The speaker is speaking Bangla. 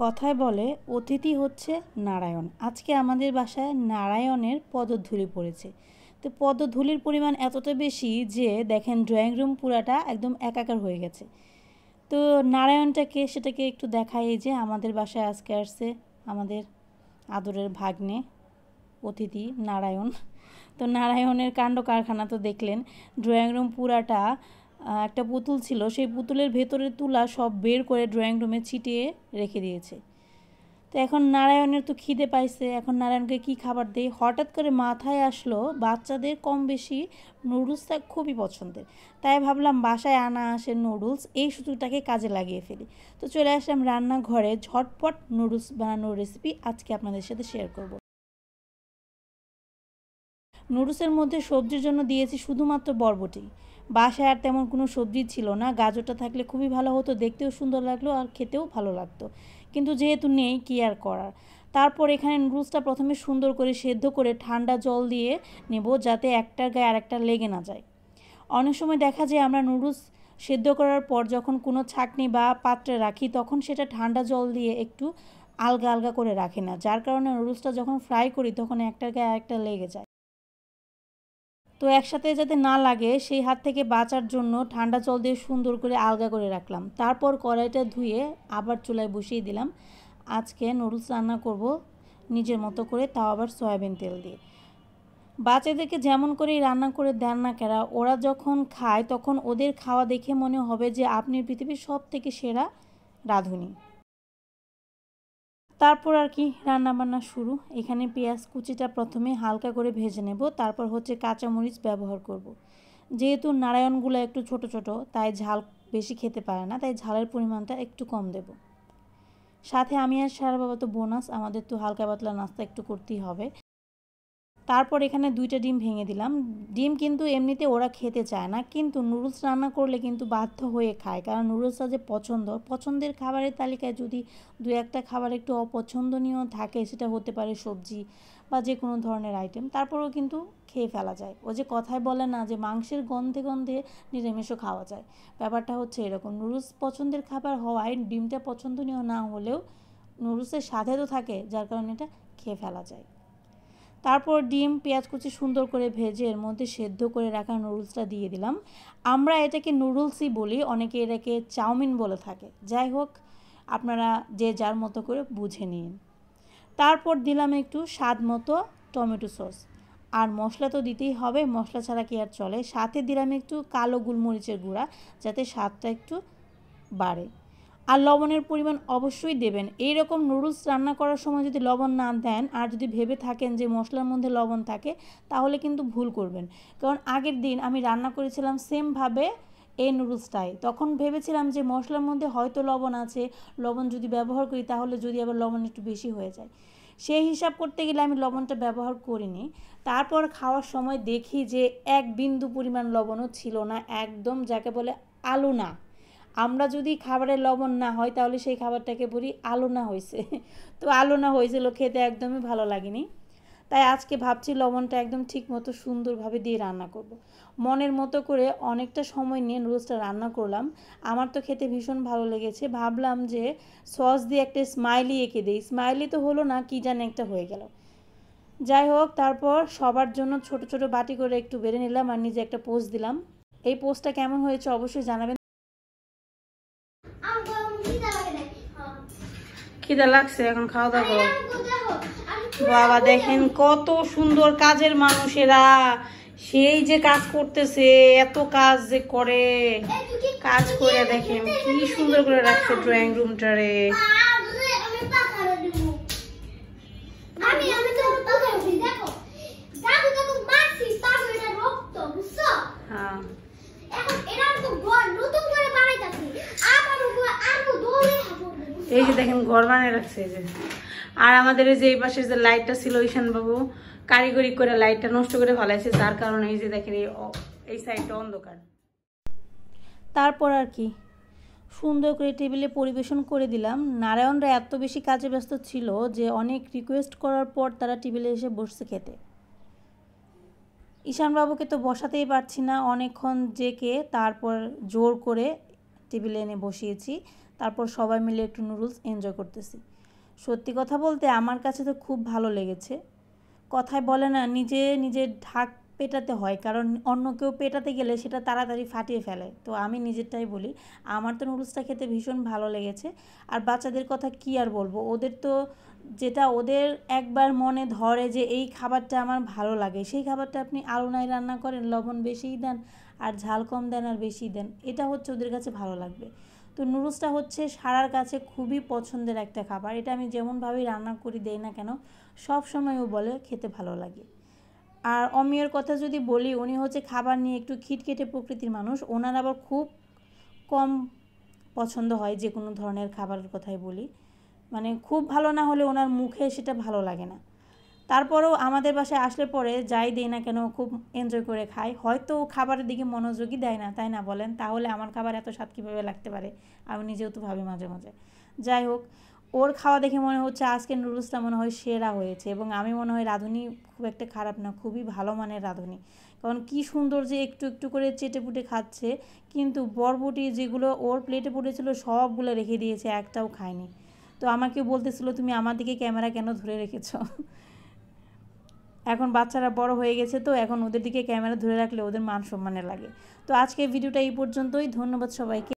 কথায় বলে অতিথি হচ্ছে নারায়ণ। আজকে আমাদের বাসায় নারায়ণের পদধূলি পড়েছে। তো পদধূলির পরিমাণ এতটা বেশি যে দেখেন ড্রয়িং রুম পুরাটা একদম একাকার হয়ে গেছে। তো নারায়ণটাকে সেটাকে একটু দেখাই, এই যে আমাদের বাসায় আজকে আসছে আমাদের আদরের ভাগ্নে অতিথি নারায়ণ। তো নারায়ণের কাণ্ড কারখানা তো দেখলেন। ড্রয়িং রুম পুরাটা একটা পুতুল ছিল, সেই পুতুলের ভেতরের তুলা সব বের করে ড্রয়িং রুমে ছিটিয়ে রেখে দিয়েছে। তো এখন নারায়ণের তো খিদে পাইছে, এখন নারায়ণকে কি খাবার দেই? হঠাৎ করে মাথায় আসলো বাচ্চাদের কম বেশি নুডলসটা খুবই পছন্দের। তাই ভাবলাম বাসায় আনা আসে নুডলস, এই সুযোগটাকে কাজে লাগিয়ে ফেলি। তো চলে আসলাম রান্নাঘরে, ঝটপট নুডলস বানানোর রেসিপি আজকে আপনাদের সাথে শেয়ার করব। নুডলসের মধ্যে সবজির জন্য দিয়েছি শুধুমাত্র বরবটি। বাসায় আর তেমন কোনো সবজি ছিল না। গাজরটা থাকলে খুবই ভালো হতো, দেখতেও সুন্দর লাগলো আর খেতেও ভালো লাগতো, কিন্তু যেহেতু নেই কি আর করার। তারপর এখানে নুডলসটা প্রথমে সুন্দর করে সেদ্ধ করে ঠান্ডা জল দিয়ে নেব, যাতে একটার গায়ে আরেকটা লেগে না যায়। অনেক সময় দেখা যায় আমরা নুডলস সেদ্ধ করার পর যখন কোনো ছাঁকনি বা পাত্রে রাখি তখন সেটা ঠান্ডা জল দিয়ে একটু আলগা আলগা করে রাখি না, যার কারণে নুডলসটা যখন ফ্রাই করি তখন একটার গায়ে আরেকটা লেগে যায়। তো একসাথে যাতে না লাগে সেই হাত থেকে বাঁচার জন্য ঠান্ডা জল দিয়ে সুন্দর করে আলগা করে রাখলাম। তারপর কড়াইটা ধুয়ে আবার চুলায় বসিয়ে দিলাম। আজকে নুডলস রান্না করব নিজের মতো করে, তাও আবার সয়াবিন তেল দিয়ে। বাচ্চাদেরকে যেমন করেই রান্না করে দেন না কেন, ওরা যখন খায় তখন ওদের খাওয়া দেখে মনে হবে যে আপনি পৃথিবীর সব থেকে সেরা রাঁধুনি। তারপর আর কি রান্নাবান্না শুরু। এখানে পেঁয়াজ কুচিটা প্রথমে হালকা করে ভেজে নেব, তারপর হচ্ছে কাঁচামরিচ ব্যবহার করব। যেহেতু নারায়ণগুলো একটু ছোট ছোট তাই ঝাল বেশি খেতে পারে না, তাই ঝালের পরিমাণটা একটু কম দেব। সাথে আমি আর সারা বাবা তো বোনাস, আমাদের তো হালকা পাতলা নাস্তা একটু করতেই হবে। তারপর এখানে 2টা ডিম ভেঙে দিলাম। ডিম কিন্তু এমনিতে ওরা খেতে চায় না, কিন্তু নুডলস রান্না করলে কিন্তু বাধ্য হয়ে খায়, কারণ নুডলসটা যে পছন্দের খাবারের তালিকায় যদি 2-1টা খাবার একটু অপছন্দনীয় থাকে, সেটা হতে পারে সবজি বা যে কোনো ধরনের আইটেম, তারপরেও কিন্তু খেয়ে ফেলা যায়। ও যে কথায় বলে না যে মাংসের গন্ধে গন্ধে নিরামিষও খাওয়া যায়, ব্যাপারটা হচ্ছে এরকম। নুডলস পছন্দের খাবার হওয়ায় ডিমটা পছন্দনীয় না হলেও নুডলসের স্বাদে তো থাকে, যার কারণে এটা খেয়ে ফেলা যায়। তারপর ডিম পেঁয়াজ কুচি সুন্দর করে ভেজে এর মধ্যে সেদ্ধ করে রাখা নুডলসটা দিয়ে দিলাম। আমরা এটাকে নুডলসই বলি, অনেকে এটাকে চাউমিন বলে থাকে। যাই হোক, আপনারা যে যার মতো করে বুঝে নিন। তারপর দিলাম একটু স্বাদ মতো টমেটো সস। আর মশলা তো দিতেই হবে, মশলা ছাড়া কি আর চলে। সাথে দিলাম একটু কালো গোলমরিচের গুঁড়া, যাতে স্বাদটা একটু বাড়ে। আর লবণের পরিমাণ অবশ্যই দেবেন। এই রকম নুডলস রান্না করার সময় যদি লবণ না দেন আর যদি ভেবে থাকেন যে মশলার মধ্যে লবণ থাকে, তাহলে কিন্তু ভুল করবেন। কারণ আগের দিন আমি রান্না করেছিলাম সেমভাবে এই নুডলসটাই, তখন ভেবেছিলাম যে মশলার মধ্যে হয়তো লবণ আছে, লবণ যদি ব্যবহার করি তাহলে যদি আবার লবণ একটু বেশি হয়ে যায়, সেই হিসাব করতে গেলে আমি লবণটা ব্যবহার করিনি। তারপর খাওয়ার সময় দেখি যে এক বিন্দু পরিমাণ লবণও ছিল না, একদম যাকে বলে আলু না। আমরা যদি খাবারে লবণ না হয় তাহলে সেই খাবারটাকে বলি আলু না হয়েছে। তো আলু না হয়েছিল, খেতে একদমই ভালো লাগেনি। তাই আজকে ভাবছি লবণটা একদম ঠিক মতো সুন্দরভাবে দিয়ে রান্না করব। মনের মতো করে অনেকটা সময় নিয়ে নুডলসটা রান্না করলাম। আমার তো খেতে ভীষণ ভালো লেগেছে। ভাবলাম যে সস দিয়ে একটা স্মাইলি এঁকে দিই, স্মাইলি তো হলো না, কী জানে একটা হয়ে গেল। যাই হোক, তারপর সবার জন্য ছোট ছোট বাটি করে একটু বেড়ে নিলাম আর নিজে একটা পোস্ট দিলাম। এই পোস্টটা কেমন হয়েছে অবশ্যই জানাবেন। খিদা লাগছে, এখন খাওয়া দাওয়া করো। বাবা দেখেন কত সুন্দর কাজের মানুষেরা, সেই যে কাজ করতেছে, এত কাজ যে করে, কাজ করে দেখেন কি সুন্দর করে রাখছে ড্রয়িং রুমটারে। হ্যাঁ, এই যে দেখেন ঘর বানিয়ে রাখছে এই যে। আর আমাদের এই যে এই পাশে যে লাইটটা ছিল, ঈশান বাবু কারিগরি করে লাইটটা নষ্ট করে ফেলাইছে, যার কারণে এই যে দেখেন এই সাইডটা অন্ধকার। তারপর আর কি সুন্দর করে টেবিলে পরিবেশন করে দিলাম। নারায়ণরা এত বেশি কাজে ব্যস্ত ছিল যে অনেক রিকোয়েস্ট করার পর তারা টেবিলে এসে বসছে খেতে। ঈশানবাবুকে তো বসাতেই পারছি না, অনেকক্ষণ জেকে তারপর জোর করে টেবিলে এনে বসিয়েছি, তারপর সবাই মিলে একটু নুডলস এনজয় করতেছি। সত্যি কথা বলতে আমার কাছে তো খুব ভালো লেগেছে। কথায় বলে না, নিজে নিজের ঢাক পেটাতে হয়, কারণ অন্য কেউ পেটাতে গেলে সেটা তাড়াতাড়ি ফাটিয়ে ফেলে। তো আমি নিজেরটাই বলি, আমার তো নুডলসটা খেতে ভীষণ ভালো লেগেছে। আর বাচ্চাদের কথা কি আর বলবো, ওদের তো যেটা ওদের একবার মনে ধরে যে এই খাবারটা আমার ভালো লাগে, সেই খাবারটা আপনি আলু নাই রান্না করেন, লবণ বেশিই দেন আর ঝাল কম দেন আর বেশি দেন, এটা হচ্ছে ওদের কাছে ভালো লাগবে। তো নুডলসটা হচ্ছে সারার কাছে খুবই পছন্দের একটা খাবার। এটা আমি যেমনভাবেই রান্না করি দেই না কেন, সব সময় ও বলে খেতে ভালো লাগে। আর অমিয়র কথা যদি বলি, উনি হচ্ছে খাবার নিয়ে একটু খিটখিটে প্রকৃতির মানুষ। ওনার আবার খুব কম পছন্দ হয় যে কোনো ধরনের খাবারের কথাই বলি, মানে খুব ভালো না হলে ওনার মুখে সেটা ভালো লাগে না। তারপরেও আমাদের বাসায় আসলে পরে যাই দেই না কেন খুব এনজয় করে খায়। হয়তো খাবারের দিকে মনোযোগই দেয় না, তাই না বলেন? তাহলে আমার খাবার এত স্বাদ কীভাবে লাগতে পারে, আমি নিজেও তো ভাবি মাঝে মাঝে। যাই হোক, ওর খাওয়া দেখে মনে হচ্ছে আজকের নুডলসটা মনে হয় সেরা হয়েছে, এবং আমি মনে হয় রাঁধুনি খুব একটা খারাপ না, খুবই ভালো মানের রাঁধুনি। কারণ কী সুন্দর যে একটু একটু করে চেটে পুটে খাচ্ছে, কিন্তু বরবটি যেগুলো ওর প্লেটে পড়েছিল সবগুলো রেখে দিয়েছে, একটাও খায়নি। তো আমাকেও বলতেছিল তুমি আমার দিকে ক্যামেরা কেন ধরে রেখেছো। এখন বাচ্চারা বড় হয়ে গেছে, তো এখন ওদের দিকে ক্যামেরা ধরে রাখলে ওদের মান সম্মানে লাগে। তো আজকে ভিডিওটা এই পর্যন্তই। ধন্যবাদ সবাইকে।